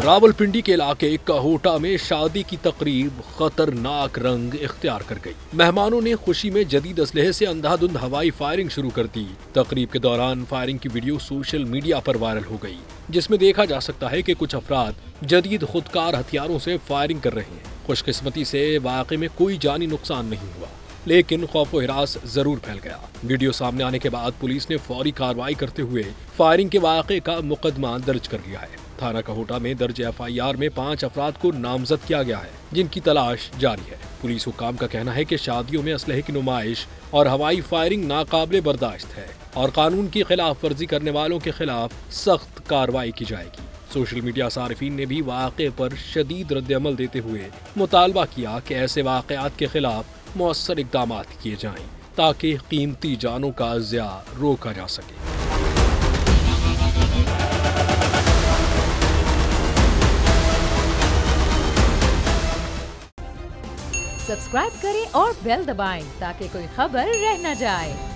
रावलपिंडी के इलाके काहोटा में शादी की तकरीब खतरनाक रंग इख्तियार कर गई। मेहमानों ने खुशी में जदीद असलहे से अंधाधुंध हवाई फायरिंग शुरू कर दी। तकरीब के दौरान फायरिंग की वीडियो सोशल मीडिया पर वायरल हो गई, जिसमें देखा जा सकता है कि कुछ अफराद जदीद खुदकार हथियारों से फायरिंग कर रहे हैं। खुशकिस्मती से वाकई में कोई जानी नुकसान नहीं हुआ, लेकिन खौफ व हिरास जरूर फैल गया। वीडियो सामने आने के बाद पुलिस ने फौरी कार्रवाई करते हुए फायरिंग के वाक़े का मुकदमा दर्ज कर लिया है। थाना काहोटा में दर्ज FIR में 5 अफराद को नामजद किया गया है, जिनकी तलाश जारी है। पुलिस हुकाम का कहना है कि शादियों में असलहे की नुमाइश और हवाई फायरिंग नाकाबिले बर्दाश्त है और कानून की खिलाफ वर्जी करने वालों के खिलाफ सख्त कार्रवाई की जाएगी। सोशल मीडिया सारिफीन ने भी वाक़े पर शदीद रद्द-ए-अमल देते हुए मुतालबा किया कि ऐसे वाक़यात के खिलाफ मौसर इक़दाम किए जाएं ताकि कीमती जानों का ज़िया रोका जा सके। सब्सक्राइब करें और बेल दबाएं ताकि कोई खबर रह न जाए।